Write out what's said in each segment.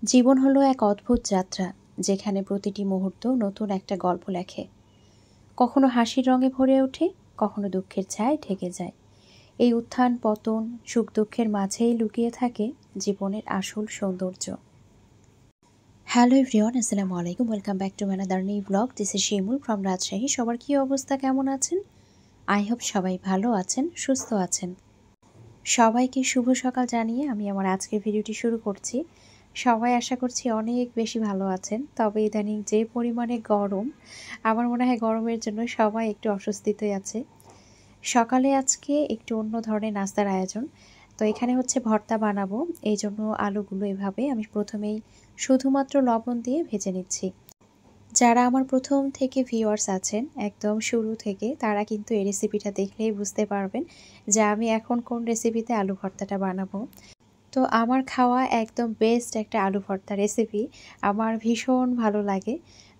জীবন হলো এক অদ্ভুত যাত্রা, যেখানে প্রতিটি মুহূর্ত নতুন একটা গল্প লেখে। কখনো হাসির রঙে ভরে ওঠে, কখনো দুঃখের ছায়ায় ঢেকে যায়। এই উত্থান পতন, সুখ দুঃখের মাঝেই লুকিয়ে থাকে জীবনের আসল সৌন্দর্য। হ্যালো এভরিওয়ান, আসসালামু আলাইকুম। Welcome back to another new blog. This is Shimul from Rajshahi. সবার কী অবস্থা, কেমন আছেন? আই হোপ সবাই ভালো আছেন, সুস্থ আছেন। সবাইকে শুভ সকাল জানিয়ে আমি আমার আজকের ভিডিওটি শুরু করছি। সবাই আশা করছি অনেক বেশি ভালো আছেন। তবে ইদানিং যে পরিমাণে গরম, আমার মনে হয় গরমের জন্য সবাই একটু অস্বস্তিতে আছে। সকালে আজকে একটু অন্য ধরনের নাস্তার আয়োজন। তো এখানে হচ্ছে ভর্তা বানাবো, এই জন্য আলুগুলো এভাবে আমি প্রথমেই শুধুমাত্র লবণ দিয়ে ভেজে নিচ্ছি। যারা আমার প্রথম থেকে ভিউয়ার্স আছেন একদম শুরু থেকে, তারা কিন্তু এই রেসিপিটা দেখলেই বুঝতে পারবেন যে আমি এখন কোন রেসিপিতে আলু ভর্তাটা বানাবো। তো আমার খাওয়া একদম বেস্ট একটা আলু ভর্তা রেসিপি, আমার ভীষণ ভালো লাগে।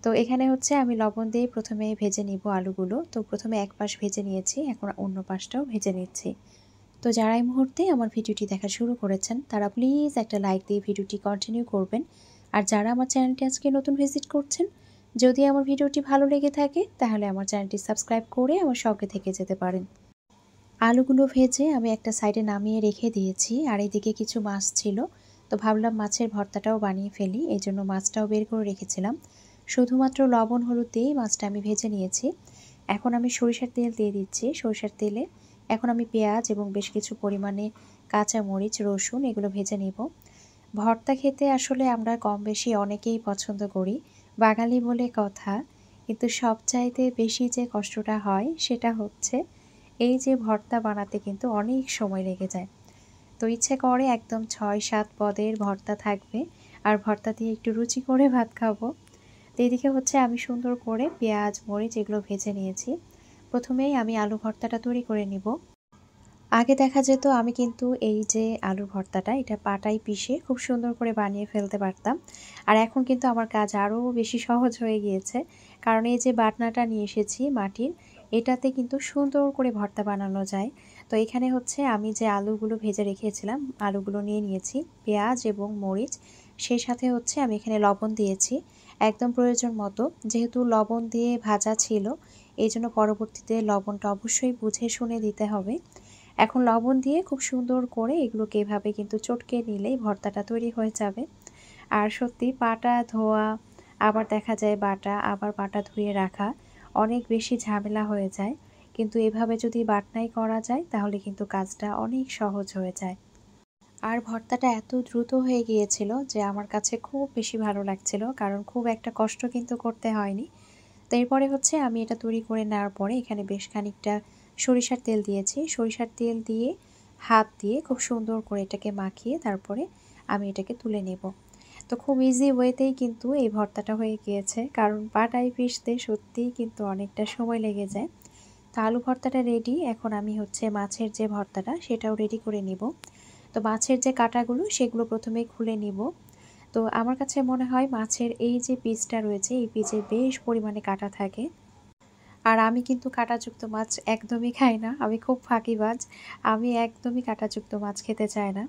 তো এখানে হচ্ছে আমি লবণ দিয়ে প্রথমে ভেজে নিব আলুগুলো। তো প্রথমে এক পাশ ভেজে নিয়েছি, এখন অন্য পাশটাও ভেজে নিচ্ছি। তো যারা এই মুহূর্তে আমার ভিডিওটি দেখা শুরু করেছেন, তারা প্লিজ একটা লাইক দিয়ে ভিডিওটি কন্টিনিউ করবেন। আর যারা আমার চ্যানেলটি আজকে নতুন ভিজিট করছেন, যদি আমার ভিডিওটি ভালো লেগে থাকে তাহলে আমার চ্যানেলটি সাবস্ক্রাইব করে আমার সঙ্গে থেকে যেতে পারেন। আলুগুলো ভেজে আমি একটা সাইডে নামিয়ে রেখে দিয়েছি, আর এদিকে কিছু মাছ ছিল। তো ভাবলাম মাছের ভর্তাটাও বানিয়ে ফেলি, এই জন্য মাছটাও বের করে রেখেছিলাম। শুধুমাত্র লবণ হলুদ দিয়েই মাছটা আমি ভেজে নিয়েছি। এখন আমি সরিষার তেল দিয়ে দিচ্ছি। সরিষার তেলে এখন আমি পেঁয়াজ এবং বেশ কিছু পরিমাণে কাঁচা মরিচ, রসুন এগুলো ভেজে নিব। ভর্তা খেতে আসলে আমরা কম বেশি অনেকেই পছন্দ করি, বাঙালি বলে কথা। কিন্তু সবচাইতে বেশি যে কষ্টটা হয় সেটা হচ্ছে এই যে ভর্তা বানাতে কিন্তু অনেক সময় লেগে যায়। তো ইচ্ছে করে একদম ৬-৭ পদের ভর্তা থাকবে, আর ভর্তা দিয়ে একটু রুচি করে ভাত খাবো। তো এদিকে হচ্ছে আমি সুন্দর করে পেঁয়াজ মরিচ এগুলো ভেজে নিয়েছি। প্রথমেই আমি আলু ভর্তাটা তৈরি করে নিব। আগে দেখা যেত আমি কিন্তু এই যে আলুর ভর্তাটা এটা পাটায় পিষে খুব সুন্দর করে বানিয়ে ফেলতে পারতাম। আর এখন কিন্তু আমার কাজ আরও বেশি সহজ হয়ে গিয়েছে, কারণ এই যে বাটনাটা নিয়ে এসেছি মাটির, এটাতে কিন্তু সুন্দর করে ভর্তা বানানো যায়। তো এখানে হচ্ছে আমি যে আলুগুলো ভেজে রেখেছিলাম, আলুগুলো নিয়ে নিয়েছি, পেঁয়াজ এবং মরিচ, সেই সাথে হচ্ছে আমি এখানে লবণ দিয়েছি একদম প্রয়োজন মতো। যেহেতু লবণ দিয়ে ভাজা ছিল, এই জন্য পরবর্তীতে লবণটা অবশ্যই বুঝে শুনে দিতে হবে। এখন লবণ দিয়ে খুব সুন্দর করে এগুলোকে এভাবে কিন্তু চটকে নিলেই ভর্তাটা তৈরি হয়ে যাবে। আর সত্যি পাটা ধোয়া, আবার দেখা যায় বাটা, আবার পাটা ধুয়ে রাখা অনেক বেশি ঝামেলা হয়ে যায়। কিন্তু এভাবে যদি বাটনাই করা যায় তাহলে কিন্তু কাজটা অনেক সহজ হয়ে যায়। আর ভর্তাটা এত দ্রুত হয়ে গিয়েছিল যে আমার কাছে খুব বেশি ভালো লাগছিল, কারণ খুব একটা কষ্ট কিন্তু করতে হয়নি। তো এরপরে হচ্ছে আমি এটা তৈরি করে নেওয়ার পরে এখানে বেশ খানিকটা সরিষার তেল দিয়েছি। সরিষার তেল দিয়ে হাত দিয়ে খুব সুন্দর করে এটাকে মাখিয়ে তারপরে আমি এটাকে তুলে নেব। তো খুব ইজি ওয়েতেই কিন্তু এই ভর্তাটা হয়ে গিয়েছে, কারণ পাটায় পিষতে সত্যিই কিন্তু অনেকটা সময় লেগে যায়। তো আলু ভর্তাটা রেডি। এখন আমি হচ্ছে মাছের যে ভর্তাটা সেটাও রেডি করে নিব। তো মাছের যে কাঁটাগুলো সেগুলো প্রথমেই খুলে নিব। তো আমার কাছে মনে হয় মাছের এই যে পিসটা রয়েছে, এই পিসে বেশ পরিমাণে কাঁটা থাকে। আর আমি কিন্তু কাঁটাযুক্ত মাছ একদমই খাই না, আমি খুব ফাঁকিবাজ। আমি একদমই কাঁটাযুক্ত মাছ খেতে চাই না।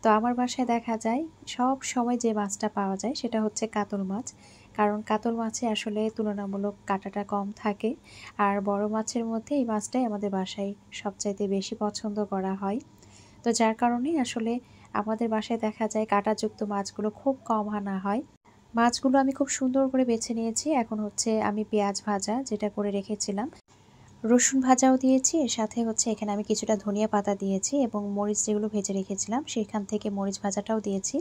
তো আমার বাসায় দেখা যায় সব সময় যে মাছটা পাওয়া যায় সেটা হচ্ছে কাতল মাছ, কারণ কাতল মাছে আসলে তুলনামূলক কাঁটাটা কম থাকে। আর বড় মাছের মধ্যে এই মাছটাই আমাদের বাসায় সবচাইতে বেশি পছন্দ করা হয়। তো যার কারণেই আসলে আমাদের বাসায় দেখা যায় কাঁটাযুক্ত মাছগুলো খুব কম আনা হয়। মাছগুলো আমি খুব সুন্দর করে বেছে নিয়েছি। এখন হচ্ছে আমি পেঁয়াজ ভাজা যেটা করে রেখেছিলাম, রসুন ভাজাও দিয়েছি, এর সাথে হচ্ছে এখানে আমি কিছুটা ধনিয়া পাতা দিয়েছি এবং মরিচ যেগুলো ভেজে রেখেছিলাম সেখান থেকে মরিচ ভাজাটাও দিয়েছি।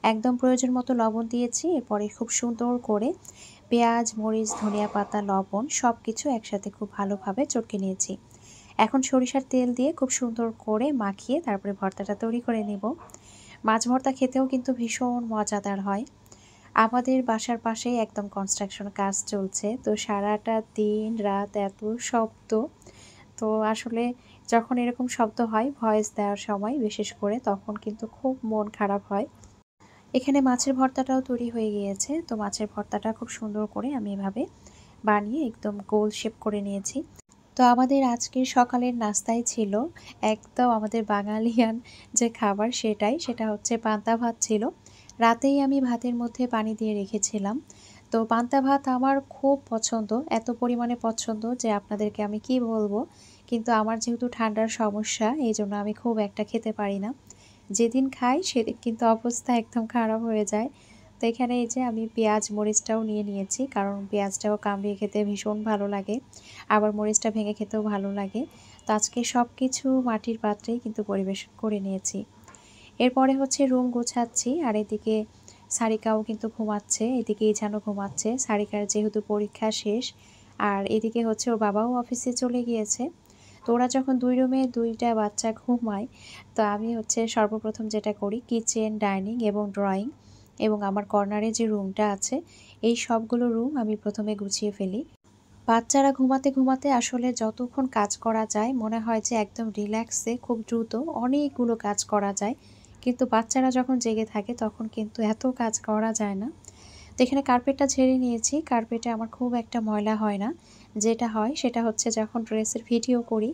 একদম প্রয়োজন মতো লবণ দিয়েছি। এরপরে খুব সুন্দর করে পেঁয়াজ মরিচ ধনিয়া পাতা লবণ সব কিছু একসাথে খুব ভালোভাবে চটকে নিয়েছি। এখন সরিষার তেল দিয়ে খুব সুন্দর করে মাখিয়ে তারপরে ভর্তাটা তৈরি করে নেব। মাছ ভর্তা খেতেও কিন্তু ভীষণ মজাদার হয়। আমাদের বাসার পাশেই একদম কনস্ট্রাকশন কাজ চলছে, তো সারাটা দিন রাত এত শব্দ। তো আসলে যখন এরকম শব্দ হয় ভয়েস দেওয়ার সময় বিশেষ করে, তখন কিন্তু খুব মন খারাপ হয়। এখানে মাছের ভর্তাটাও তৈরি হয়ে গিয়েছে। তো মাছের ভর্তাটা খুব সুন্দর করে আমি এভাবে বানিয়ে একদম গোল শেপ করে নিয়েছি। তো আমাদের আজকের সকালের নাস্তায় ছিল একদম আমাদের বাঙালিয়ান যে খাবার, সেটা হচ্ছে পান্তা ভাত ছিল। রাতেই আমি ভাতের মধ্যে পানি দিয়ে রেখেছিলাম। তো পান্তা ভাত আমার খুব পছন্দ, এত পরিমাণে পছন্দ যে আপনাদেরকে আমি কি বলবো। কিন্তু আমার যেহেতু ঠান্ডার সমস্যা, এই জন্য আমি খুব একটা খেতে পারি না। যেদিন খাই সেদিন কিন্তু অবস্থা একদম খারাপ হয়ে যায়। তো এখানে এই যে আমি পেঁয়াজ মরিচটাও নিয়ে নিয়েছি, কারণ পেঁয়াজটাও কামড়িয়ে খেতে ভীষণ ভালো লাগে, আবার মরিচটা ভেঙে খেতেও ভালো লাগে। তো আজকে সব কিছু মাটির পাত্রেই কিন্তু পরিবেশন করে নিয়েছি। এরপরে হচ্ছে রুম গোছাচ্ছি, আর এদিকে সারিকাও কিন্তু ঘুমাচ্ছে, এদিকে ইজানও ঘুমাচ্ছে। সারিকার যেহেতু পরীক্ষা শেষ, আর এদিকে হচ্ছে ওর বাবাও অফিসে চলে গিয়েছে। তো ওরা যখন 2 রুমে 2টা বাচ্চা ঘুমায়, তো আমি হচ্ছে সর্বপ্রথম যেটা করি, কিচেন, ডাইনিং এবং ড্রয়িং এবং আমার কর্নারে যে রুমটা আছে, এই সবগুলো রুম আমি প্রথমে গুছিয়ে ফেলি। বাচ্চারা ঘুমাতে ঘুমাতে আসলে যতক্ষণ কাজ করা যায় মনে হয় যে একদম রিল্যাক্সে খুব দ্রুত অনেকগুলো কাজ করা যায়, কিন্তু বাচ্চারা যখন জেগে থাকে তখন কিন্তু এত কাজ করা যায় না। তো এখানে কার্পেটটা ঝেড়ে নিয়েছি। কার্পেটে আমার খুব একটা ময়লা হয় না, যেটা হয় সেটা হচ্ছে যখন ড্রেসের ভিডিও করি,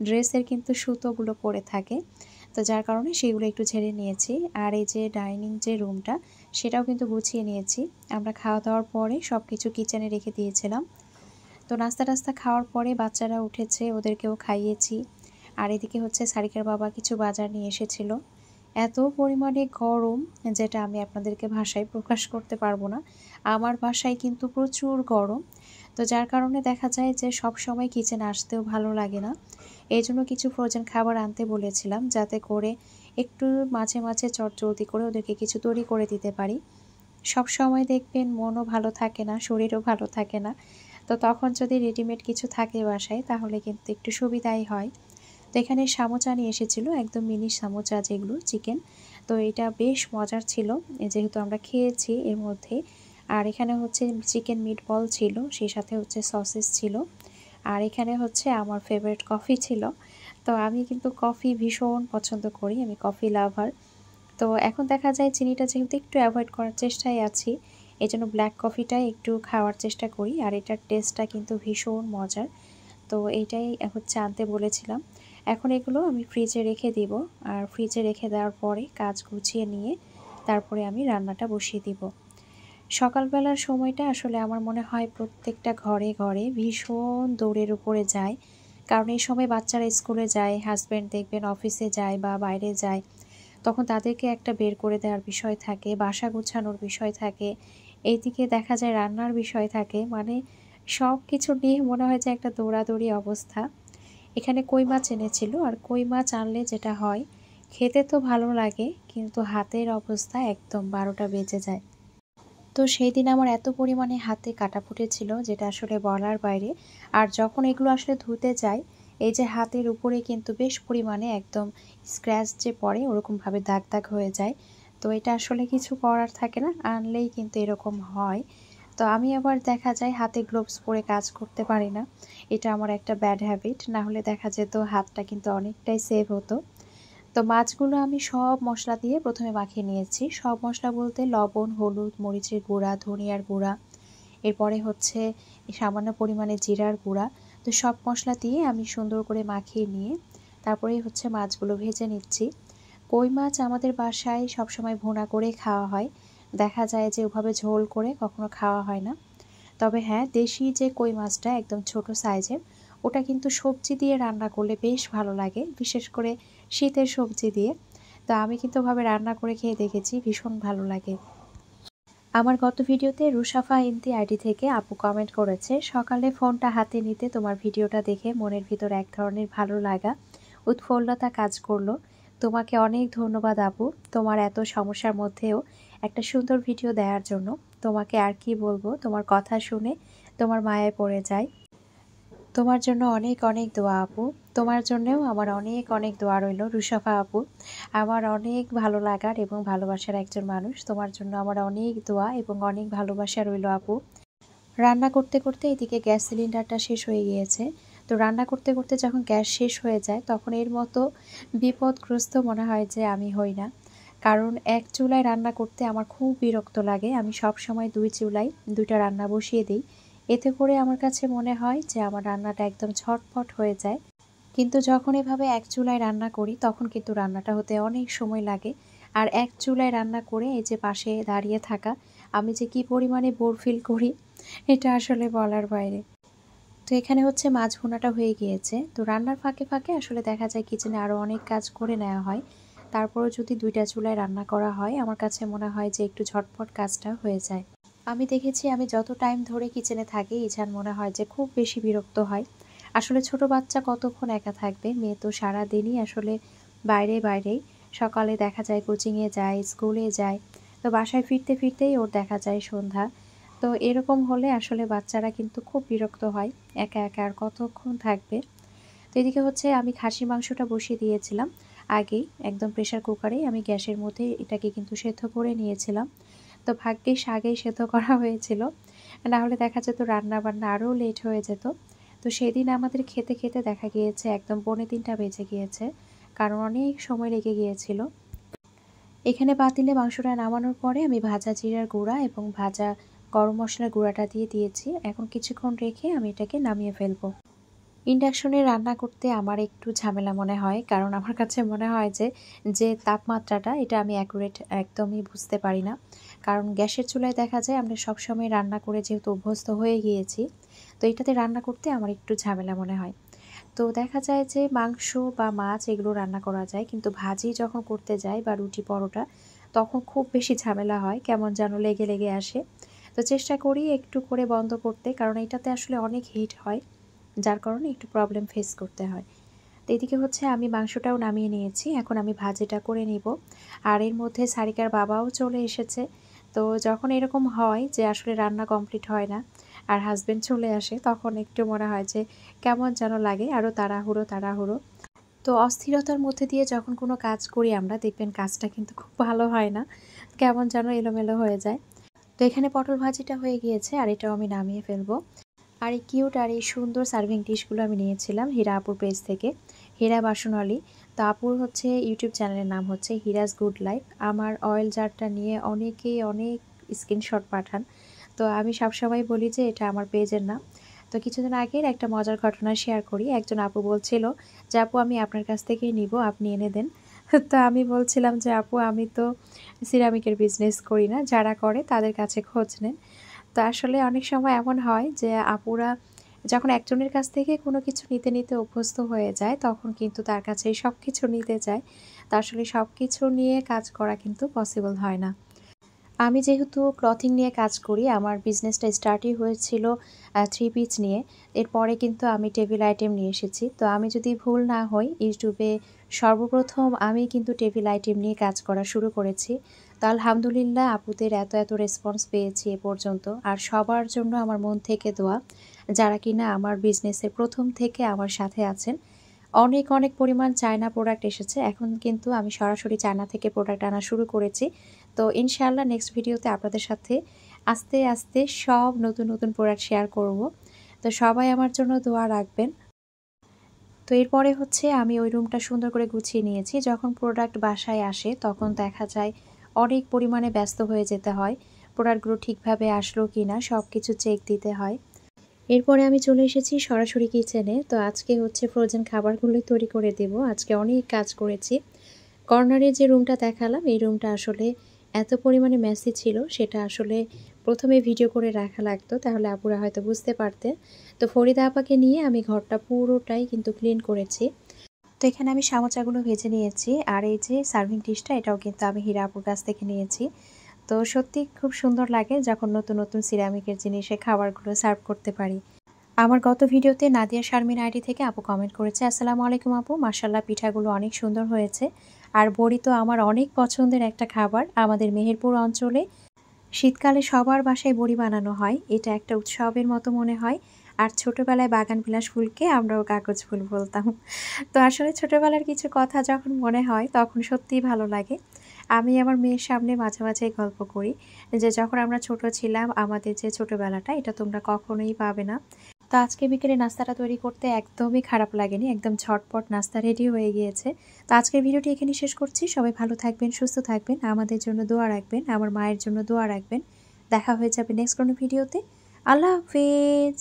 ড্রেসের কিন্তু সুতোগুলো পড়ে থাকে, তো যার কারণে সেগুলো একটু ঝেড়ে নিয়েছি। আর এই যে ডাইনিং যে রুমটা, সেটাও কিন্তু গুছিয়ে নিয়েছি। আমরা খাওয়া দাওয়ার পরে সব কিছু কিচেনে রেখে দিয়েছিলাম। তো নাস্তা টাস্তা খাওয়ার পরে বাচ্চারা উঠেছে, ওদেরকেও খাইয়েছি। আর এদিকে হচ্ছে সারিকার বাবা কিছু বাজার নিয়ে এসেছিল। এত পরিমাণে গরম যেটা আমি আপনাদেরকে ভাষায় প্রকাশ করতে পারবো না। আমার বাসায় কিন্তু প্রচুর গরম, তো যার কারণে দেখা যায় যে সব সময় কিচেনে আসতেও ভালো লাগে না। এই জন্য কিছু ফ্রোজেন খাবার আনতে বলেছিলাম, যাতে করে একটু মাঝে মাঝে চটজলদি করে ওদেরকে কিছু তৈরি করে দিতে পারি। সব সময় দেখবেন মনও ভালো থাকে না, শরীরও ভালো থাকে না। তো তখন যদি রেডিমেড কিছু থাকে বাসায় তাহলে কিন্তু একটু সুবিধাই হয়। তো এখানে সামোচা নিয়ে এসেছিলো, একদম মিনি সামোচা যেগুলো চিকেন। তো এটা বেশ মজার ছিল, যেহেতু আমরা খেয়েছি এর মধ্যে। আর এখানে হচ্ছে চিকেন মিট বল ছিল, সেই সাথে হচ্ছে সসেস ছিল। আর এখানে হচ্ছে আমার ফেভারিট কফি ছিল। তো আমি কিন্তু কফি ভীষণ পছন্দ করি, আমি কফি লাভার। তো এখন দেখা যায় চিনিটা যেহেতু একটু অ্যাভয়েড করার চেষ্টায় আছি, এই জন্য ব্ল্যাক কফিটাই একটু খাওয়ার চেষ্টা করি। আর এটার টেস্টটা কিন্তু ভীষণ মজার। তো এইটাই হচ্ছে আনতে বলেছিলাম। এখন এগুলো আমি ফ্রিজে রেখে দিব, আর ফ্রিজে রেখে দেওয়ার পরে কাজ গুছিয়ে নিয়ে তারপরে আমি রান্নাটা বসিয়ে দিব। সকালবেলার সময়টা আসলে আমার মনে হয় প্রত্যেকটা ঘরে ঘরে ভীষণ দৌড়ের উপরে যায়, কারণ এই সময় বাচ্চারা স্কুলে যায়, হাজব্যান্ড দেখবেন অফিসে যায় বা বাইরে যায়, তখন তাদেরকে একটা বের করে দেওয়ার বিষয় থাকে, বাসা গোছানোর বিষয় থাকে, এইদিকে দেখা যায় রান্নার বিষয় থাকে, মানে সব কিছু নিয়ে মনে হয় যে একটা দৌড়াদৌড়ি অবস্থা। এখানে কই মাছ এনেছিল, আর কই মাছ আনলে যেটা হয়, খেতে তো ভালো লাগে কিন্তু হাতের অবস্থা একদম 12টা বেজে যায়। তো সেই দিন আমার এত পরিমাণে হাতে কাটা ফুটেছিল যেটা আসলে বলার বাইরে। আর যখন এগুলো আসলে ধুতে যাই, এই যে হাতের উপরে কিন্তু বেশ পরিমাণে একদম স্ক্র্যাচ যে পড়ে ওরকমভাবে দাগ দাগ হয়ে যায়। তো এটা আসলে কিছু করার থাকে না, আনলেই কিন্তু এরকম হয়। তো আমি আবার দেখা যায় হাতে গ্লোভস পরে কাজ করতে পারি না, এটা আমার একটা ব্যাড হ্যাবিট। না হলে দেখা যেত হাতটা কিন্তু অনেকটাই সেভ হতো। তো মাছগুলো আমি সব মশলা দিয়ে প্রথমে মাখিয়ে নিয়েছি। সব মশলা বলতে লবণ, হলুদ, মরিচের গুঁড়া, ধনিয়ার গুঁড়া, এরপরে হচ্ছে সামান্য পরিমাণে জিরার গুঁড়া। তো সব মশলা দিয়ে আমি সুন্দর করে মাখিয়ে নিয়ে তারপরেই হচ্ছে মাছগুলো ভেজে নিচ্ছি। কই মাছ আমাদের বাসায় সবসময় ভুনা করে খাওয়া হয়, দেখা যায় যে ওভাবে ঝোল করে কখনো খাওয়া হয় না। তবে হ্যাঁ, দেশি যে কই মাছটা একদম ছোট সাইজের, ওটা কিন্তু সবজি দিয়ে রান্না করলে বেশ ভালো লাগে, বিশেষ করে শীতের সবজি দিয়ে। তো আমি কিন্তু ওভাবে রান্না করে খেয়ে দেখেছি, ভীষণ ভালো লাগে। আমার গত ভিডিওতে রুশাফা ইন্তি আইডি থেকে আপু কমেন্ট করেছে, সকালে ফোনটা হাতে নিতে তোমার ভিডিওটা দেখে মনের ভিতর এক ধরনের ভালো লাগা, উৎফুল্লতা কাজ করলো। তোমাকে অনেক ধন্যবাদ আপু, তোমার এত সমস্যার মধ্যেও একটা সুন্দর ভিডিও দেওয়ার জন্য। তোমাকে আর কি বলবো, তোমার কথা শুনে তোমার মায়ায় পড়ে যায়। তোমার জন্য অনেক অনেক দোয়া আপু, তোমার জন্যও আমার অনেক অনেক দোয়া রইল রুশাফা আপু। আমার অনেক ভালো লাগার এবং ভালোবাসার একজন মানুষ, তোমার জন্য আমার অনেক দোয়া এবং অনেক ভালোবাসা রইল আপু। রান্না করতে করতে এদিকে গ্যাস সিলিন্ডারটা শেষ হয়ে গিয়েছে। তো রান্না করতে করতে যখন গ্যাস শেষ হয়ে যায় তখন এর মতো বিপদগ্রস্ত মনে হয় যে আমি হই না, কারণ এক চুলায় রান্না করতে আমার খুব বিরক্ত লাগে। আমি সব সময় 2 চুলায় 2টা রান্না বসিয়ে দিই, এতে করে আমার কাছে মনে হয় যে আমার রান্নাটা একদম ঝটপট হয়ে যায়। কিন্তু যখন এভাবে এক চুলায় রান্না করি তখন কিন্তু রান্নাটা হতে অনেক সময় লাগে। আর এক চুলায় রান্না করে এই যে পাশে দাঁড়িয়ে থাকা, আমি যে কি পরিমাণে বোর ফিল করি এটা আসলে বলার বাইরে। তো এখানে হচ্ছে মাছ ভুনাটা হয়ে গিয়েছে। তো রান্নার ফাঁকে ফাঁকে আসলে দেখা যায় কিচেনে আরও অনেক কাজ করে নেওয়া হয়। তারপরেও যদি 2টা চুলায় রান্না করা হয়, আমার কাছে মনে হয় যে একটু ঝটপট কাজটা হয়ে যায়। আমি দেখেছি আমি যত টাইম ধরে কিচেনে থাকি, ইছান মনে হয় যে খুব বেশি বিরক্ত হয়। আসলে ছোট বাচ্চা কতক্ষণ একা থাকবে, মেয়ে তো সারাদিনই আসলে বাইরেই। সকালে দেখা যায় কোচিংয়ে যায়, স্কুলে যায়, তো বাসায় ফিরতে ফিরতেই ওর দেখা যায় সন্ধ্যা। তো এরকম হলে আসলে বাচ্চারা কিন্তু খুব বিরক্ত হয়, একা একা আর কতক্ষণ থাকবে। তো এদিকে হচ্ছে আমি খাসির মাংসটা বসিয়ে দিয়েছিলাম আগেই, একদম প্রেশার কুকারেই আমি গ্যাসের মধ্যে এটাকে কিন্তু সেদ্ধ করে নিয়েছিলাম। তো ভাগ্যিস আগেই সেদ্ধ করা হয়েছিল, নাহলে দেখা যেত রান্না বান্না আরও লেট হয়ে যেত। তো সেদিন আমাদের খেতে খেতে দেখা গিয়েছে একদম 2:45 বেজে গিয়েছে, কারণ অনেক সময় লেগে গিয়েছিল। এখানে পাতিলে মাংসটা নামানোর পরে আমি ভাজা জিরার গুঁড়া এবং ভাজা গরম মশলার গুঁড়াটা দিয়ে দিয়েছি। এখন কিছুক্ষণ রেখে আমি এটাকে নামিয়ে ফেলবো। ইন্ডাকশনে রান্না করতে আমার একটু ঝামেলা মনে হয়, কারণ আমার কাছে মনে হয় যে তাপমাত্রাটা এটা আমি অ্যাকুরেট একদমই বুঝতে পারি না। কারণ গ্যাসের চুলায় দেখা যায় আমরা সবসময় রান্না করে যেহেতু অভ্যস্ত হয়ে গিয়েছি, তো এটাতে রান্না করতে আমার একটু ঝামেলা মনে হয়। তো দেখা যায় যে মাংস বা মাছ এগুলো রান্না করা যায়, কিন্তু ভাজি যখন করতে যাই বা রুটি পরোটা, তখন খুব বেশি ঝামেলা হয়, কেমন যেন লেগে লেগে আসে। তো চেষ্টা করি একটু করে বন্ধ করতে, কারণ এটাতে আসলে অনেক হিট হয়, যার কারণে একটু প্রবলেম ফেস করতে হয়। তো এদিকে হচ্ছে আমি মাংসটাও নামিয়ে নিয়েছি, এখন আমি ভাজিটা করে নিব। আর এর মধ্যে সারিকার বাবাও চলে এসেছে। তো যখন এরকম হয় যে আসলে রান্না কমপ্লিট হয় না আর হাজব্যান্ড চলে আসে, তখন একটু মনে হয় যে কেমন যেন লাগে, আরও তাড়াহুড়ো। তো অস্থিরতার মধ্যে দিয়ে যখন কোনো কাজ করি আমরা, দেখবেন কাজটা কিন্তু খুব ভালো হয় না, কেমন যেন এলোমেলো হয়ে যায়। তো এখানে পটল ভাজিটা হয়ে গিয়েছে, আর এটাও আমি নামিয়ে ফেলবো। আর এই কিউট আর এই সুন্দর সার্ভিং ডিশগুলো আমি নিয়েছিলাম হীরা আপুর পেজ থেকে, হীরা বাসনওয়ালি। তো আপুর হচ্ছে ইউটিউব চ্যানেলের নাম হচ্ছে হিরাজ গুড লাইফ। আমার অয়েল জারটা নিয়ে অনেকেই অনেক স্ক্রিনশট পাঠান, তো আমি সবসময় বলি যে এটা আমার পেজের নাম। তো কিছুদিন আগের একটা মজার ঘটনা শেয়ার করি। একজন আপু বলছিল যে আপু আমি আপনার কাছ থেকেই নিব, আপনি এনে দেন। তো আমি বলছিলাম যে আপু আমি তো সিরামিকের বিজনেস করি না, যারা করে তাদের কাছে খোঁজ নেন। তো আসলে অনেক সময় এমন হয় যে আপুরা যখন একজনের কাছ থেকে কোনো কিছু নিতে নিতে অভ্যস্ত হয়ে যায়, তখন কিন্তু তার কাছে সব কিছু নিতে চায়। তা আসলে সব কিছু নিয়ে কাজ করা কিন্তু পসিবল হয় না। আমি যেহেতু ক্লথিং নিয়ে কাজ করি, আমার বিজনেসটা স্টার্টই হয়েছিল 3 পিস নিয়ে। এরপরে কিন্তু আমি টেবিল আইটেম নিয়ে এসেছি। তো আমি যদি ভুল না হই, ইউটিউবে সর্বপ্রথম আমি কিন্তু টেবিল আইটেম নিয়ে কাজ করা শুরু করেছি। তো আলহামদুলিল্লাহ আপুদের এত রেসপন্স পেয়েছি এ পর্যন্ত। আর সবার জন্য আমার মন থেকে দোয়া, যারা কিনা আমার বিজনেসের প্রথম থেকে আমার সাথে আছেন। অনেক পরিমাণ চায়না প্রোডাক্ট এসেছে, এখন কিন্তু আমি সরাসরি চায়না থেকে প্রোডাক্ট আনা শুরু করেছি। তো ইনশাআল্লাহ নেক্সট ভিডিওতে আপনাদের সাথে আস্তে আস্তে সব নতুন প্রোডাক্ট শেয়ার করব। তো সবাই আমার জন্য দোয়া রাখবেন। তো এরপরে হচ্ছে আমি ওই রুমটা সুন্দর করে গুছিয়ে নিয়েছি। যখন প্রোডাক্ট বাসায় আসে তখন দেখা যায় অনেক পরিমাণে ব্যস্ত হয়ে যেতে হয়, প্রোডাক্টগুলো ঠিকভাবে আসলো কিনা সব কিছু চেক দিতে হয়। এরপরে আমি চলে এসেছি সরাসরি কিচেনে। তো আজকে হচ্ছে ফ্রোজেন খাবারগুলোই তৈরি করে দেব। আজকে অনেক কাজ করেছি। কর্নারে যে রুমটা দেখালাম, এই রুমটা আসলে এত পরিমাণে মেসি ছিল, সেটা আসলে প্রথমে ভিডিও করে রাখা লাগতো, তাহলে আপুরা হয়তো বুঝতে পারতেন। তো ফরিদা আপাকে নিয়ে আমি ঘরটা পুরোটাই কিন্তু ক্লিন করেছি। তো এখানে আমি সামোচাগুলো ভেজে নিয়েছি, আর এই যে সার্ভিং ডিশটা, এটাও কিন্তু আমি হীরা আপুর কাছ থেকে নিয়েছি। তো সত্যি খুব সুন্দর লাগে যখন নতুন সিরামিকের জিনিসে খাবারগুলো সার্ভ করতে পারি। আমার গত ভিডিওতে নাদিয়া শারমিন আইডি থেকে আপু কমেন্ট করেছে, আসসালামু আলাইকুম আপু, মাশাআল্লাহ পিঠাগুলো অনেক সুন্দর হয়েছে। আর বড়ি তো আমার অনেক পছন্দের একটা খাবার। আমাদের মেহেরপুর অঞ্চলে শীতকালে সবার বাসায় বড়ি বানানো হয়, এটা একটা উৎসবের মতো মনে হয়। আর ছোটবেলায় বাগান বিলাস ফুলকে আমরাও কাগজ ফুল বলতাম। তো আসলে ছোটবেলার কিছু কথা যখন মনে হয় তখন সত্যিই ভালো লাগে। আমি আমার মেয়ের সামনে মাঝে মাঝে গল্প করি যে যখন আমরা ছোট ছিলাম, আমাদের যে ছোটবেলাটা এটা তোমরা কখনোই পাবে না। তো আজকে বিকেলে নাস্তাটা তৈরি করতে একদমই খারাপ লাগেনি, একদম ঝটপট নাস্তা রেডি হয়ে গিয়েছে। তো আজকের ভিডিওটি এখানে শেষ করছি। সবাই ভালো থাকবেন, সুস্থ থাকবেন, আমাদের জন্য দোয়া রাখবেন, আমার মায়ের জন্য দোয়া রাখবেন। দেখা হয়ে যাবে নেক্সট কোনো ভিডিওতে। আল্লাহ হাফেজ।